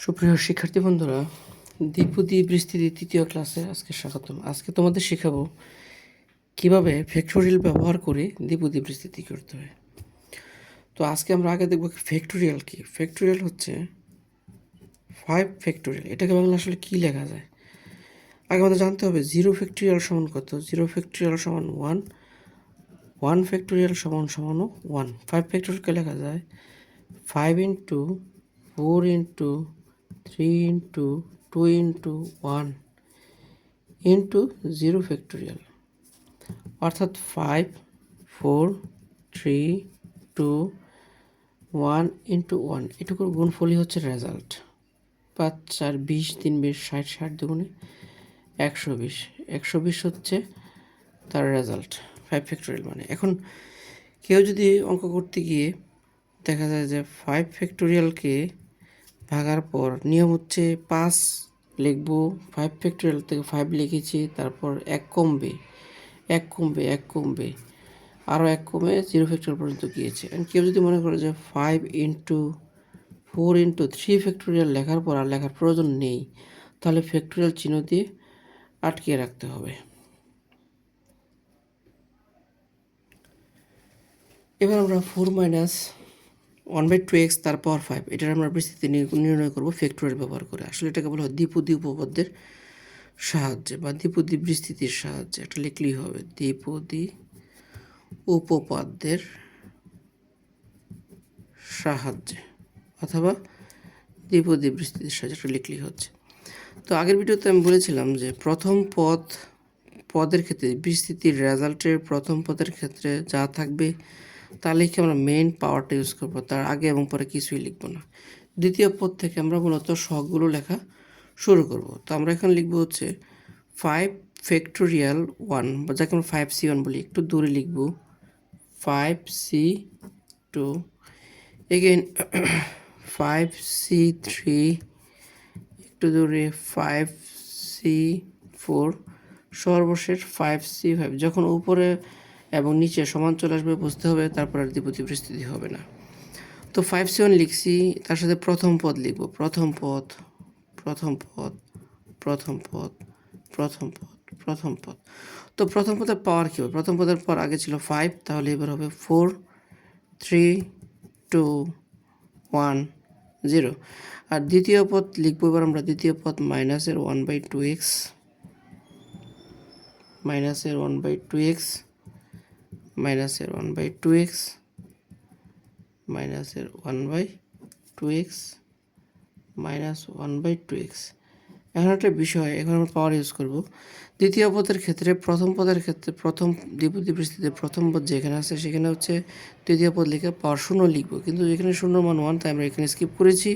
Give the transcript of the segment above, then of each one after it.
সুপ্রিয় শিক্ষার্থী বন্ধুরা, দ্বিপদী বিস্তৃতি তৃতীয় ক্লাসে আজকে স্বাগতম। আজকে তোমাদের শেখাবো কিভাবে ফ্যাক্টোরিয়াল ব্যবহার করে দ্বিপদী বিস্তৃতি করতে হয়। তো আজকে আমরা আগে দেখব ফ্যাক্টোরিয়াল কি। ফ্যাক্টোরিয়াল হচ্ছে 5 ফ্যাক্টোরিয়াল। এটাকে বাংলা আসলে কি লেখা যায়? আগে আমাদের জানতে হবে 0 ফ্যাক্টোরিয়াল সমান কত। 0 ফ্যাক্টোরিয়াল সমান 1, 1 ফ্যাক্টোরিয়াল সমানও 1। 5 ফ্যাক্টোরিয়ালকে লেখা যায় 5 into 4 into 3 into 2 into 1 into 0 factorial, অর্থাৎ 5, 4, 3, 2, 1 ইন্টু 1। এটুকুর গুণফলই হচ্ছে রেজাল্ট। 5, 4, 20, 3, 20, 60, 60 দুগুণে 120। 120 হচ্ছে তার রেজাল্ট 5 ফ্যাক্টোরিয়াল মানে। এখন কেউ যদি অঙ্ক করতে গিয়ে দেখা যায় যে 5 ফ্যাক্টোরিয়ালকে ভাগার পর নিয়ম হচ্ছে 5 লিখব, 5 ফ্যাক্টোরিয়াল থেকে 5 লিখেছি, তারপর 1 কমবে, 1 কমবে, 1 কমবে, আরও 1 কমে 0 ফ্যাক্টোরিয়াল পর্যন্ত গিয়েছে। এন্ড কেউ যদি মনে করে যে 5 ইন্টু 4 ইন্টু 3 ফ্যাক্টোরিয়াল লেখার পর আর লেখার প্রয়োজন নেই, তাহলে ফ্যাক্টোরিয়াল চিহ্ন দিয়ে আটকিয়ে রাখতে হবে। এবার আমরা 4 মাইনাস 1/2x তার পাওয়ার 5 এটার আমরা বিস্তৃতি নির্ণয় করবো ফ্যাক্টোরিয়াল ব্যবহার করে। আসলে এটাকে বলা হয় দ্বিপদী উপপাদ্যের সাহায্যে বা দ্বিপদী বিস্তৃতির সাহায্যে। এটা লিখলেই হবে দ্বিপদী উপপাদ্যের সাহায্যে অথবা দ্বিপদী বিস্তৃতির সাহায্যে এটা লিখলেই হচ্ছে। তো আগের ভিডিওতে আমি বলেছিলাম যে প্রথম পদের ক্ষেত্রে বিস্তৃতির রেজাল্টের প্রথম পদের ক্ষেত্রে যা থাকবে তা লিখে আমরা মেইন পাওয়ারটা ইউজ করবো, তার আগে এবং পরে কিছুই লিখবো না। দ্বিতীয় পদ থেকে আমরা মূলত সহগগুলো লেখা শুরু করব। তো আমরা এখানে লিখবো হচ্ছে 5 ফ্যাক্টোরিয়াল 1, বা যাকে আমরা 5c1 বলি, একটু দূরে লিখব 5c2, এগেইন 5c3, একটু দূরে 5c4, সর্বশেষ 5c5। যখন উপরে এবং নিচে সমান চলে আসবে বুঝতে হবে তারপর আর দ্বিপদী বিস্তৃতি হবে না। তো 5c1 লিখছি, তার সাথে প্রথম পদ লিখব, প্রথম পদ, প্রথম পদ, প্রথম পদ, প্রথম পদ, প্রথম পদ। তো প্রথম পদের পাওয়ার কী হবে? প্রথম পদের পর আগে ছিল 5, তাহলে এবার হবে 4, 3, 2, 1, 0। আর দ্বিতীয় পদ লিখবো এবার আমরা, দ্বিতীয় পদ মাইনাসের 1/2x, মাইনাসের 1/2x, মাইনাসের 1/2x, মাইনাসের 1/2x, মাইনাস 1/2x। এখন একটা বিষয়, এখন আমরা পাওয়ার ইউজ করব। দ্বিতীয় পদের ক্ষেত্রে প্রথম পদের ক্ষেত্রে প্রথম দ্বিপদী বিস্তৃতিতে প্রথম পদ যেখানে আছে সেখানে হচ্ছে তৃতীয় পদ লিখে পাওয়ার 0 লিখব, কিন্তু যেখানে 0 মান 1 তাই আমরা এখানে স্কিপ করেছি,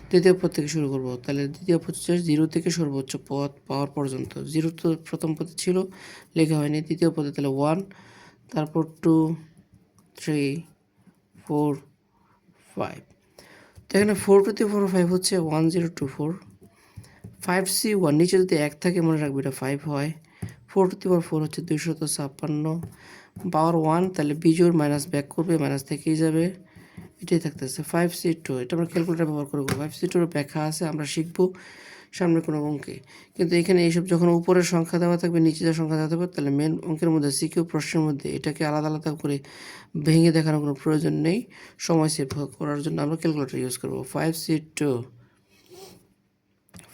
তৃতীয় পদ থেকে শুরু করব। তাহলে দ্বিতীয় পদ হচ্ছে 0 থেকে সর্বোচ্চ পদ পাওয়ার পর্যন্ত। 0 তো প্রথম পদে ছিল, লেখা হয়নি। তৃতীয় পদে তাহলে 1, তারপর 2, 3, 4, 5। তো এখানে 4 টু দি পাওয়ার 5 হচ্ছে 1024। 5c1 নিচে যদি 1 থাকে মনে রাখবে এটা 5 হয়। 4 টু দি পাওয়ার 4 হচ্ছে 256, পাওয়ার 1, তাহলে বিজোড় মাইনাস ব্যাক করবে, মাইনাস থেকেই যাবে, এটাই থাকতেছে 5c2। এটা আমরা ক্যালকুলেটার ব্যবহার করবো। 5c2 ব্যাখ্যা আছে, আমরা শিখবো সামনে কোনো অঙ্কে। কিন্তু এখানে এইসব যখন উপরের সংখ্যা দেওয়া থাকবে, নিচে যা সংখ্যা দেওয়া থাকবে, তাহলে মেন অঙ্কের মধ্যে সিকিউ প্রশ্নের মধ্যে এটাকে আলাদা আলাদা করে ভেঙে দেখানোর কোনো প্রয়োজন নেই। সময় সেভ করার জন্য আমরা ক্যালকুলেটার ইউজ করবো। 5c2,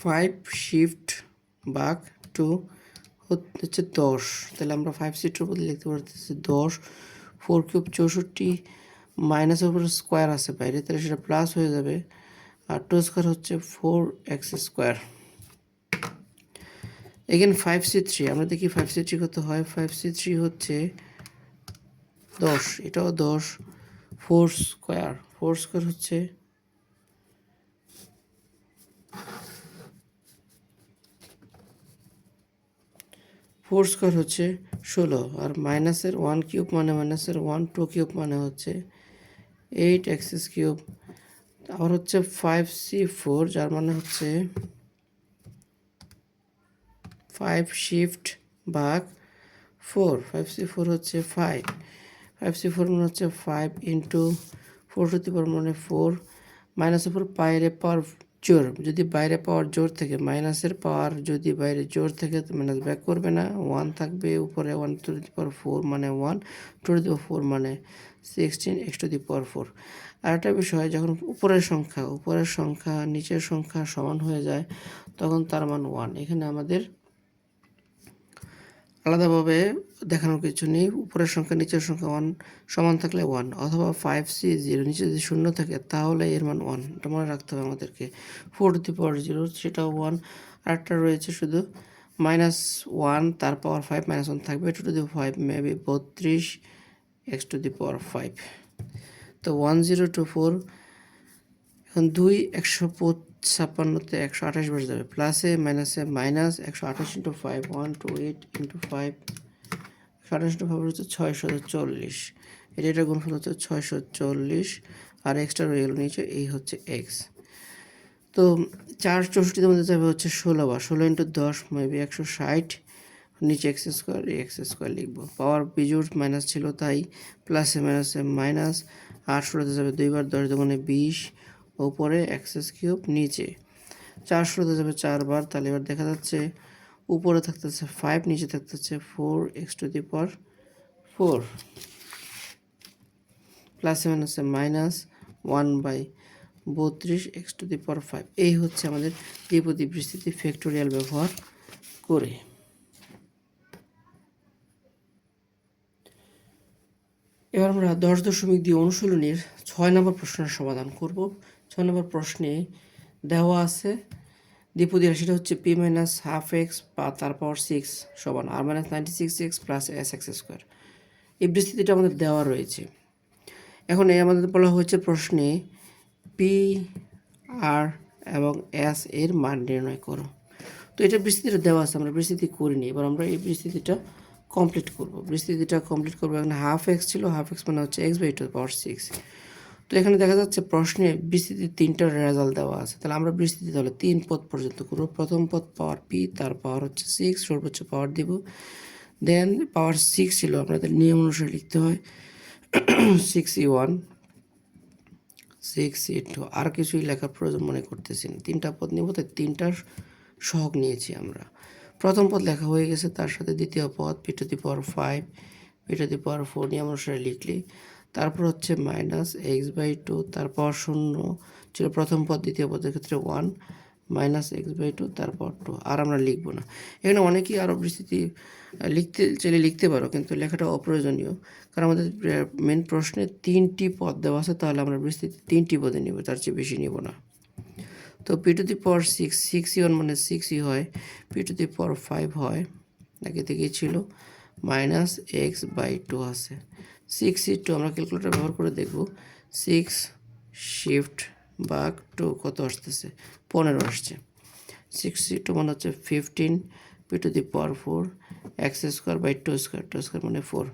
5 শিফট ভাগ 2 হচ্ছে 10, তাহলে আমরা 5c2 বদলে লিখতে পারতেছি 10। 4 কিউব 64, মাইনাসের উপরে স্কোয়ার আছে বাইরে, তাহলে সেটা প্লাস হয়ে যাবে। আর 2 স্কোয়ার হচ্ছে 4x স্কোয়ার। এগেন 5c3, আমরা দেখি 5c3 কত হয়। 5c3 হচ্ছে 10, এটাও 10। 4 স্কোয়ার, 4 স্কোয়ার হচ্ছে 4 স্কোয়ার হচ্ছে 16, আর মাইনাসের 1 কিউব মানে মাইনাসের 1, 2 কিউব মানে হচ্ছে 8x কিউব। আবার হচ্ছে 5c4, যার মানে হচ্ছে 5 শিফট ভাগ 4। 5c4 হচ্ছে 5, 5c4 মানে হচ্ছে 5 ইন্টু 4 টু দি পাওয়ার মানে 4, মাইনাসের পর পায়ের পাওয়ার জোর, যদি বাইরে পাওয়ার জোর থেকে মাইনাসের পাওয়ার যদি বাইরে জোর থেকে মাইনাস ব্যাক করবে না, 1 থাকবে উপরে, 1 to the power 4 মানে 1, 2 to the power 4 মানে 16, x to the power 4। আর একটা বিষয়, যখন উপরের সংখ্যা নিচের সংখ্যা সমান হয়ে যায় তখন তার মান 1। এখানে আমাদের আলাদাভাবে দেখানোর কিছু নেই, উপরের সংখ্যা নিচের সংখ্যা 1 সমান থাকলে 1, অথবা 5c0 নিচে যদি শূন্য থাকে তাহলে এর মান 1, এটা মনে রাখতে হবে আমাদেরকে। 4 to the power 0 সেটাও 1। আরেকটা রয়েছে শুধু -1 তার পাওয়ার 5 -1 থাকবে, 2 to the 5 maybe 32 x to the power 5। তো 1024, এখন 2 156তে 128 বসে যাবে, প্লাসে মাইনাসে মাইনাস, 128 × 5 128 × 5, 128 × 5 হচ্ছে 640, এটা গুণফল হচ্ছে 640, আর এক্সট্রা রয়ে গেল নিচে, এই হচ্ছে এক্স। তো 464 মধ্যে যাবে হচ্ছে 16 বার, 16 × 10 মেবি 160, নিচে x² লিখবো। পাওয়ার বিজোড় মাইনাস ছিল তাই প্লাসে মাইনাসে মাইনাস, 8 16তে যাবে 2 বার, 10 দুগুণে 20, উপরে x³ নিচে 4 16তে যাবে 4 বার, তাহলে এবার দেখা যাচ্ছে উপরে থাকতেছে 5, নিচে থাকতেছে 4 x⁴, প্লাসে মাইনাসে মাইনাস 1/32 x⁵। এই হচ্ছে আমাদের দ্বিপদী বিস্তৃতি ফ্যাক্টোরিয়াল ব্যবহার করে। এবার আমরা 10.2 অনুশীলনীর 6 নম্বর প্রশ্নের সমাধান করব। 6 নম্বর প্রশ্নে দেওয়া আছে দ্বিপদী রাশিটা হচ্ছে p - ½ x বা তার পাওয়ার 6 সমান r - 96x প্লাস sx²। এই বিস্তৃতিটা আমাদের দেওয়া রয়েছে। এখন আমাদের বলা হয়েছে প্রশ্নে পি, আর এবং এস এর মান নির্ণয় করো। তো এটা বিস্তৃতিটা দেওয়া আছে, আমরা বিস্তৃতি করিনি, এবার আমরা এই বিস্তৃতিটা কমপ্লিট করব। এখানে ½ x ছিল, ½ x মানে হচ্ছে x/2^6। তো এখানে দেখা যাচ্ছে প্রশ্নে বিস্তৃতি 3টার রেজাল্ট দেওয়া আছে, তাহলে আমরা বিস্তৃতি তাহলে 3 পদ পর্যন্ত করব। প্রথম পদ পাওয়ার p, তার পাওয়ার হচ্ছে 6, সর্বোচ্চ পাওয়ার দিব। দেন পাওয়ার 6 ছিল, আপনাদের নিয়ম অনুসারে লিখতে হয় 6e1 6e2, আর কিছুই লেখার প্রয়োজন মনে করতেছি না। 3টা পদ নেব, তাই 3টার সহগ নিয়েছি আমরা। প্রথম পদ লেখা হয়ে গেছে, তার সাথে দ্বিতীয় পদ p⁵, p⁴ নিয়ম অনুসারে লিখলি। তারপর হচ্ছে -x/2, তার পাওয়ার 0 ছিল প্রথম পদ, দ্বিতীয় পদের ক্ষেত্রে 1, -x/2 তার পাওয়ার 2। আর আমরা লিখবো না। এখানে অনেকেই আরও বিস্তৃতি লিখতে চাইলে লিখতে পারো, কিন্তু লেখাটা অপ্রয়োজনীয়, কারণ আমাদের মেন প্রশ্নে 3টি পদ দেওয়া আছে, তাহলে আমরা বিস্তৃতি 3টি পদে নিব, তার চেয়ে বেশি নিব না। তো p⁶, 6e1 মানে 6e হয়, p⁵ হয়, আগে থেকেই ছিল, -x/2 আছে। 6e2 আমরা ক্যালকুলেটর ব্যবহার করে দেখব, 6 শিফট ভাগ 2 কত আসতেছে, 15 আসছে। 6e2 মানে হচ্ছে 15 p⁴, x² মানে 4।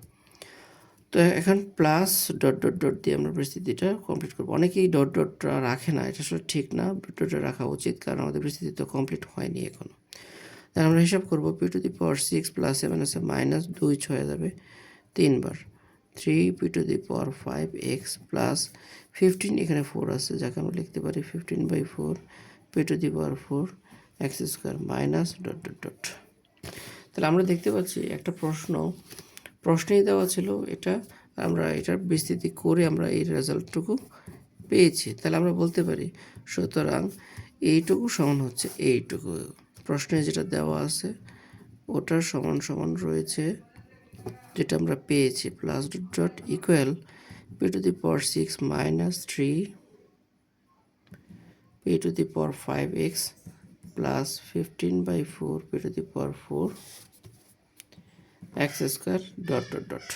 তো এখন প্লাস ডট ডট ডট দিয়ে আমরা বিস্তৃতিটা কমপ্লিট করবো। অনেকেই ডট ডটটা রাখে না, এটা আসলে ঠিক না, ডটটা রাখা উচিত, কারণ আমাদের বিস্তৃতি তো কমপ্লিট হয়নি এখনো। তাহলে আমরা হিসাব করবো p⁶ প্লাস মাইনাস 2 6 যাবে 3 বার, 3 p⁵x প্লাস 15, এখানে 4 আছে, যাকে আমরা লিখতে পারি 15/4 p⁴ x² minus dot dot dot. তাহলে আমরা দেখতে পাচ্ছি একটা প্রশ্নেই দেওয়া ছিল এটা, আমরা এটার বিস্তৃতি করে আমরা এই রেজাল্টটুকু পেয়েছি। তাহলে আমরা বলতে পারি সুতরাং এইটুকু সমান হচ্ছে এইটুকু, প্রশ্নে যেটা দেওয়া আছে ওটার সমান সমান রয়েছে যেটা আমরা পেয়েছি, plus dot dot equal p⁶ minus 3 p⁵x plus 15/4 p⁴ x² dot dot dot.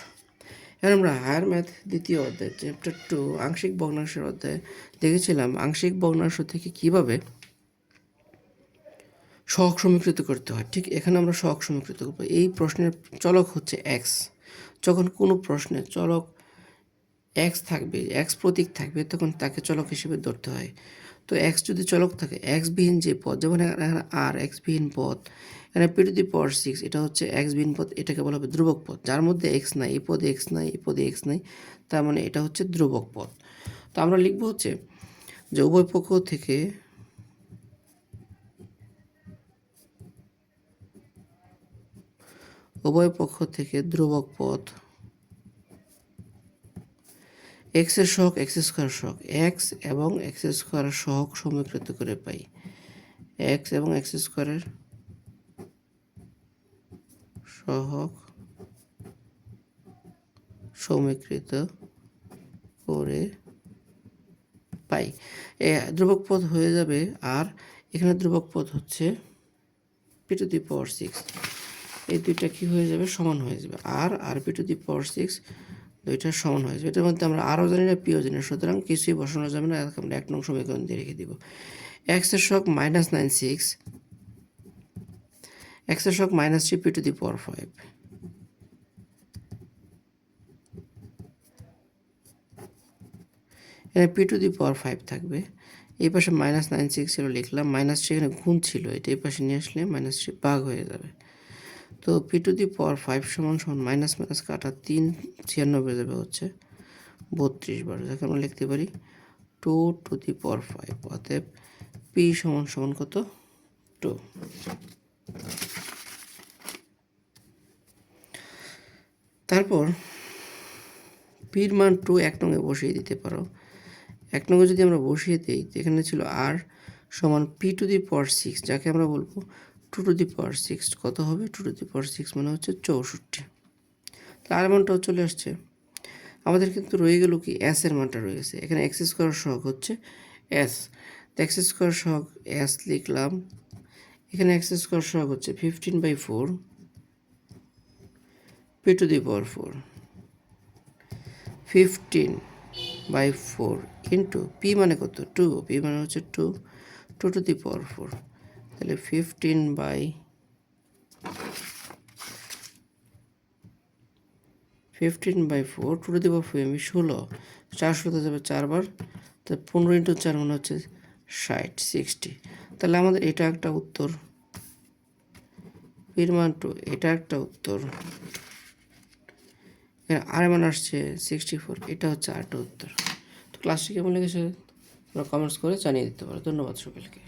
এবার আমরা হায়ার ম্যাথ দ্বিতীয় অধ্যায় চ্যাপ্টার 2 আংশিক ভগ্নাংশের অধ্যায়ে দেখেছিলাম আংশিক ভগ্নাংশ থেকে কিভাবে সহগ সমীকৃত করতে হয়। ঠিক এখানে আমরা সহগ সমীকৃত করবো। এই প্রশ্নের চলক হচ্ছে এক্স। যখন কোনো প্রশ্নে চলক এক্স থাকবে, এক্স প্রতীক থাকবে, তখন তাকে চলক হিসেবে ধরতে হয়। তো এক্স যদি চলক থাকে, এক্স বিহীন যে পদ, যেমন এখানে আর এক্স বিহীন পদ, এখানে p⁶, এটা হচ্ছে এক্স বিহীন পদ, এটাকে বলা হবে ধ্রুবক পদ, যার মধ্যে এক্স নাই, এই পদে এক্স নাই, এই পদে এক্স নাই, তার মানে এটা হচ্ছে ধ্রুবক পদ। তো আমরা লিখবো হচ্ছে যে উভয় পক্ষ থেকে উভয় পক্ষ থেকে ধ্রুবক পদ এক্স এর সহগ এক্স স্কোয়ার সহগ এক্স এবং এক্স স্কোয়ার সহগ সমীকৃত করে পাই এক্স এবং এক্স স্কোয়ারের সহগ সমীকৃত করে পাই। ধ্রুবক পদ হয়ে যাবে আর এখানে ধ্রুবক পদ হচ্ছে পি টু দি পাওয়ার 6, এই দুইটা কি হয়ে যাবে সমান হয়ে যাবে আর পি টু দি পাওয়ার 6 দুইটা সমান হয়ে যাবে। এটার মধ্যে আমরা আরও জানি না পিও জানি না, সুতরাং কিছুই বসানো যাবে না, আমরা 1 নং সমীকরণ দিয়ে রেখে দিব। এক্স এর সহগ -96 এক্স এর সহগ -3 পি টু দি পাওয়ার 5 এখানে পি টু দি পাওয়ার 5 থাকবে, এই পাশে -96 ছিল লিখলাম, -3 এখানে গুণ ছিল, এটা এই পাশে নিয়ে আসলে -3 ভাগ হয়ে যাবে। তো পি টু দি পাওয়ার 5 সমান সমান মাইনাস মাইনাস কাটা 3 96 যাবে হচ্ছে 32 বার, যাকে আমরা লিখতে পারি 2 টু দি পাওয়ার 5। অতএব পি সমান সমান কত 2। তারপর পির মান 2 1 নঙে বসিয়ে দিতে পারো। 1 নঙে যদি আমরা বসিয়ে দিই, এখানে ছিল আর সমান পি টু দি পাওয়ার 6, যাকে আমরা বলবো 2 টু দি পাওয়ার 6। কত হবে 2 টু দি পাওয়ার 6 মানে হচ্ছে 64। তাহলে আর মানটাও চলে আসছে। আমাদের কিন্তু রয়ে গেল কি এস এর মানটা রয়ে গেছে। এখানে এক্স স্কোয়ার সহগ হচ্ছে এস, তো এক্স স্কোয়ার সহগ এস লিখলাম। এখানে এক্স স্কোয়ার সহগ হচ্ছে 15/4 P to the power 4, 15/4 into P মানে কত 2, পি মানে হচ্ছে 2 টু দি পাওয়ার 4, তাহলে 15/4 টু দি পাওয়ার 4 আমি 16, 4 ষোলোতে যাবে 4 বার, তো 15 ইন্টু 4 মানে হচ্ছে 60। তাহলে আমাদের এটা একটা উত্তর, পির মান 2 এটা একটা উত্তর, আর মান আসছে 64, এটা হচ্ছে আরেকটা উত্তর। তো ক্লাসটি কেমন লেগেছে তোমরা কমেন্টস করে জানিয়ে দিতে পারো। ধন্যবাদ সকলকে।